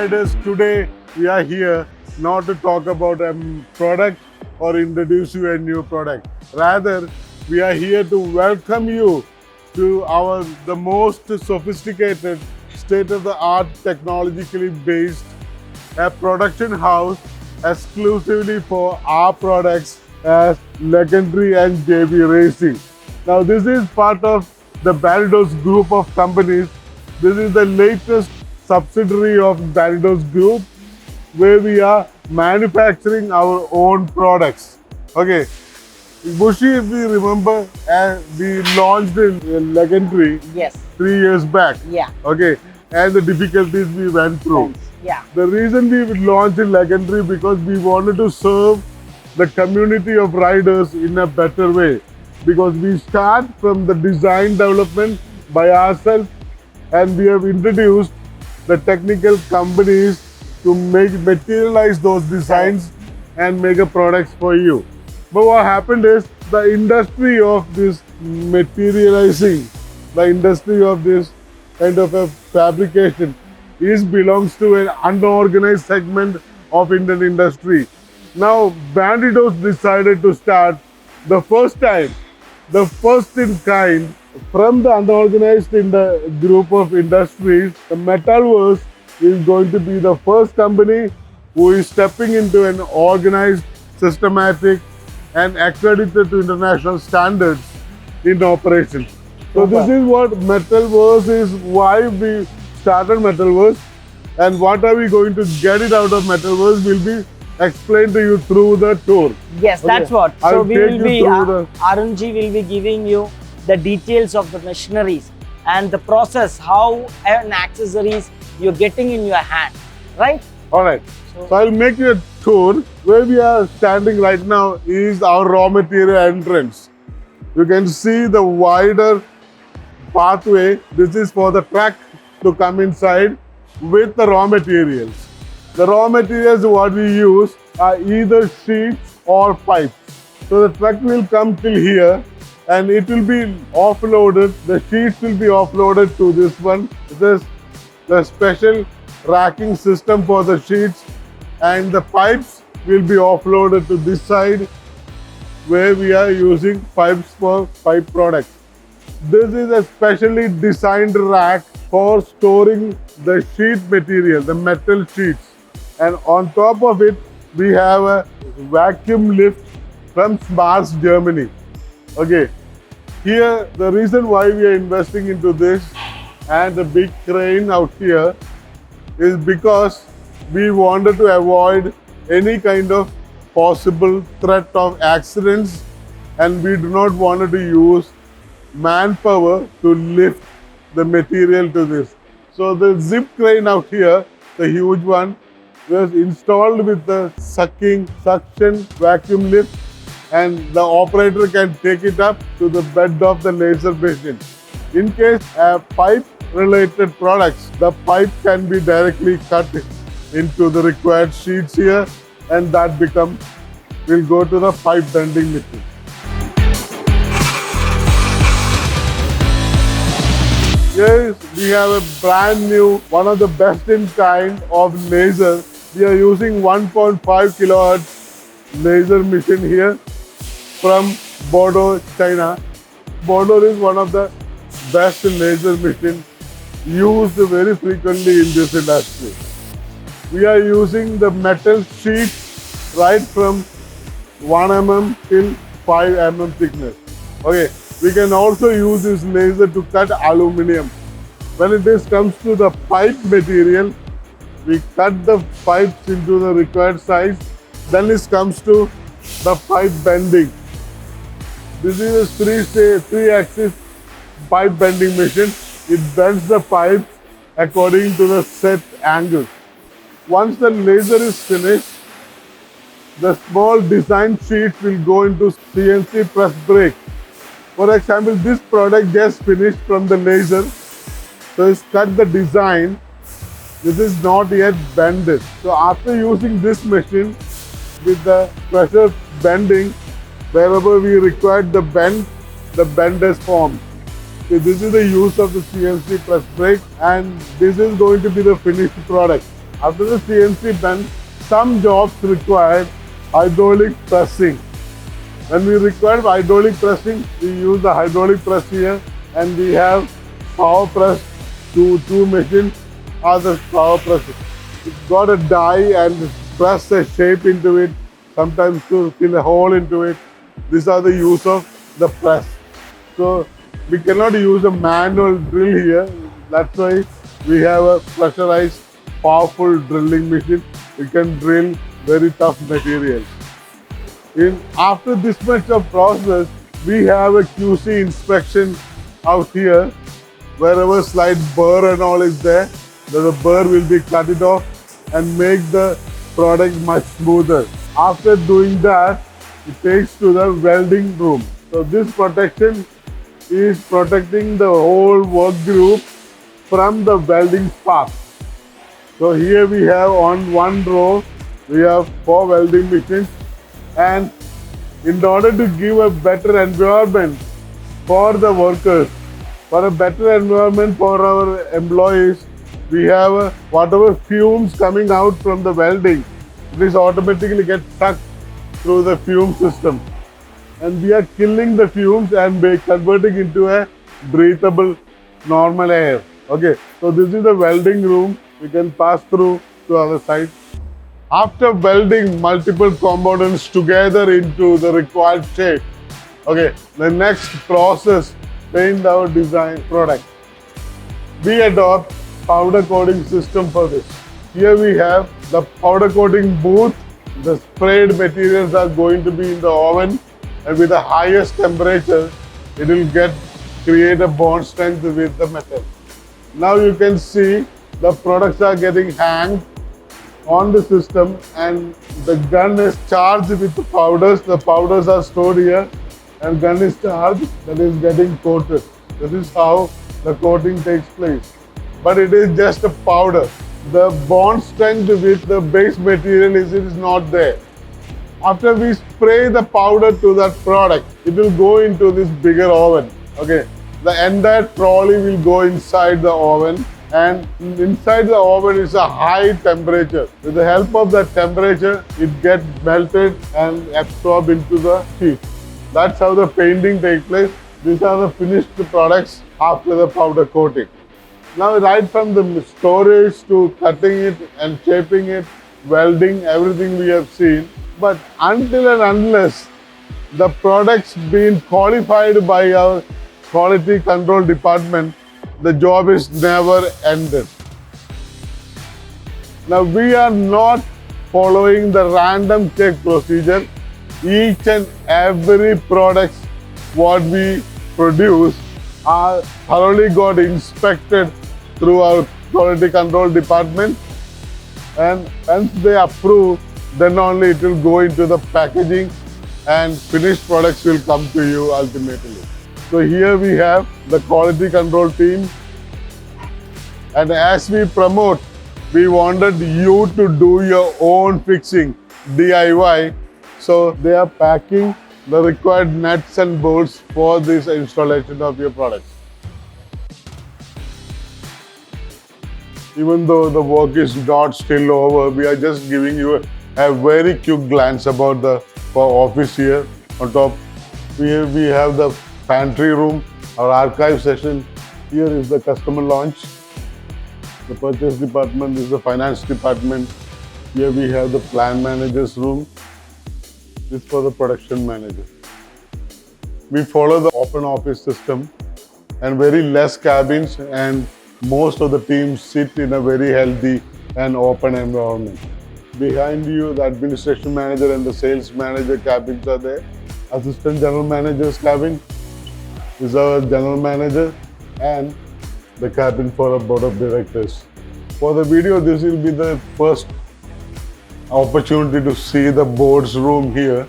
Riders, today we are here not to talk about a product or introduce you a new product. Rather, we are here to welcome you to the most sophisticated, state-of-the-art, technologically based production house exclusively for our products as Legendary and JB Racing. Now, this is part of the Bandidos group of companies. This is the latest subsidiary of Bandidos Group, where we are manufacturing our own products. Okay, Bushi, if we remember, we launched in Legendary Yes. 3 years back. Yeah. Okay, and the difficulties we went through. Yeah. The reason we launched in Legendary because we wanted to serve the community of riders in a better way. Because we start from the design development by ourselves, and we have introduced the technical companies to materialize those designs and make a products for you. But what happened is the industry of this materializing, the industry of this kind of a fabrication belongs to an unorganized segment of Indian industry. Now Bandidos decided to start the first time, the first in kind from the unorganized in the group of industries. The Metalverse is going to be the first company who is stepping into an organized, systematic and accredited to international standards in operation. So this is what Metalverse is, why we started Metalverse, and what are we going to get it out of Metalverse will be explained to you through the tour. Yes, Okay. that's what. I'll So we take will you be, through the- Arun Ji will be giving you the details of the machineries and the process, how an accessories you're getting in your hand, right? All right. So I'll make you a tour. Where we are standing right now is our raw material entrance. You can see the wider pathway. This is for the truck to come inside with the raw materials. The raw materials what we use are either sheets or pipes. So the truck will come till here and it will be offloaded. The sheets will be offloaded to this one. This is the special racking system for the sheets, and the pipes will be offloaded to this side where we are using pipes for pipe products. This is a specially designed rack for storing the sheet material, the metal sheets. And on top of it, we have a vacuum lift from Mars, Germany. Okay, here the reason why we are investing into this and the big crane out here is because we wanted to avoid any kind of possible threat of accidents, and we do not want to use manpower to lift the material to this. So the zip crane out here, the huge one, was installed with the suction vacuum lift, and the operator can take it up to the bed of the laser machine. In case pipe related products, the pipe can be directly cut into the required sheets here, and that will go to the pipe bending machine. Yes, we have a brand new, one of the best in kind of laser. We are using 1.5 kilohertz laser machine here from Bordeaux, China. Bordeaux is one of the best laser machines used very frequently in this industry. We are using the metal sheets right from 1 mm till 5 mm thickness. Okay, we can also use this laser to cut aluminum. When it comes to the pipe material, we cut the pipes into the required size. Then it comes to the pipe bending. This is a three-axis pipe bending machine. It bends the pipes according to the set angle. Once the laser is finished, the small design sheet will go into CNC press brake. For example, this product just finished from the laser. So it's cut the design. This is not yet bended. So after using this machine with the pressure bending, wherever we required the bend is formed. So this is the use of the CNC press brake, and this is going to be the finished product. After the CNC bend, some jobs require hydraulic pressing. When we require hydraulic pressing, we use the hydraulic press here, and we have power press. Two machines are the power presses. It's got a die and press a shape into it, sometimes to fill a hole into it. These are the use of the press. So we cannot use a manual drill here. That's why we have a pressurized, powerful drilling machine. We can drill very tough materials. After this much of process, we have a QC inspection out here. Wherever slight burr and all is there, the burr will be cut it off and make the product much smoother. After doing that, it takes to the welding room. So this protection is protecting the whole work group from the welding spark. So here we have on one row, we have 4 welding machines, and in order to give a better environment for the workers, for a better environment for our employees, we have whatever fumes coming out from the welding, this automatically gets sucked through the fume system. And we are killing the fumes and converting into a breathable normal air. Okay, so this is the welding room. We can pass through to other side. After welding multiple components together into the required shape, okay, the next process, paint our design product. We adopt powder coating system for this. Here we have the powder coating booth. The sprayed materials are going to be in the oven, and with the highest temperature, it will create a bond strength with the metal. Now you can see the products are getting hanged on the system, and the gun is charged with the powders. The powders are stored here, and gun is charged, that is getting coated. This is how the coating takes place. But it is just a powder. The bond strength with the base material is not there. After we spray the powder to that product, it will go into this bigger oven. Okay, the entire trolley will go inside the oven, and inside the oven is a high temperature. With the help of that temperature, it gets melted and absorbed into the sheet. That's how the painting takes place. These are the finished products after the powder coating. Now, right from the storage to cutting it and shaping it, welding, everything we have seen. But until and unless the products being qualified by our quality control department, the job is never ended. Now, we are not following the random check procedure. Each and every product what we produce are thoroughly got inspected through our quality control department, and once they approve, then only it will go into the packaging and finished products will come to you ultimately. So here we have the quality control team, and as we promote, we wanted you to do your own fixing, DIY. So they are packing the required nuts and bolts for this installation of your product. Even though the work is not still over, we are just giving you a very quick glance about the office here. On top, we have the pantry room, our archive session. Here is the customer launch. The purchase department is the finance department. Here we have the plan manager's room. This is for the production manager. We follow the open office system and very less cabins, and most of the teams sit in a very healthy and open environment. Behind you, the administration manager and the sales manager cabins are there. Assistant general manager's cabin is our general manager, and the cabin for our board of directors. For the video, this will be the first opportunity to see the board's room here,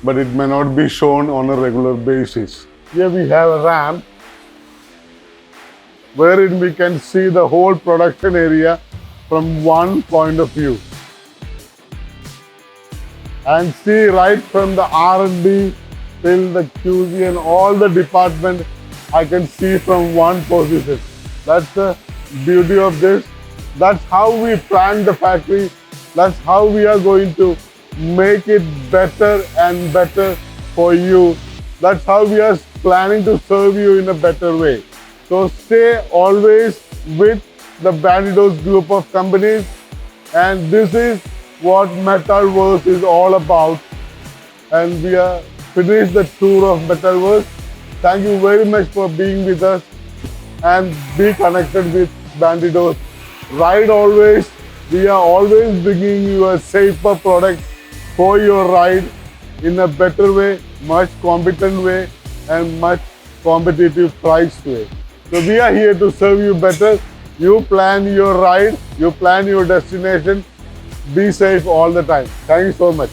but it may not be shown on a regular basis. Here we have a ramp wherein we can see the whole production area from one point of view, and see right from the R&D till the QC and all the department, I can see from one position. That's the beauty of this. That's how we plan the factory. That's how we are going to make it better and better for you. That's how we are planning to serve you in a better way. So stay always with the Bandidos group of companies. And this is what Metalverse is all about. And we are finished the tour of Metalverse. Thank you very much for being with us and be connected with Bandidos. Ride always. We are always bringing you a safer product for your ride in a better way, much competent way, and much competitive price way. So we are here to serve you better. You plan your ride, you plan your destination. Be safe all the time. Thank you so much.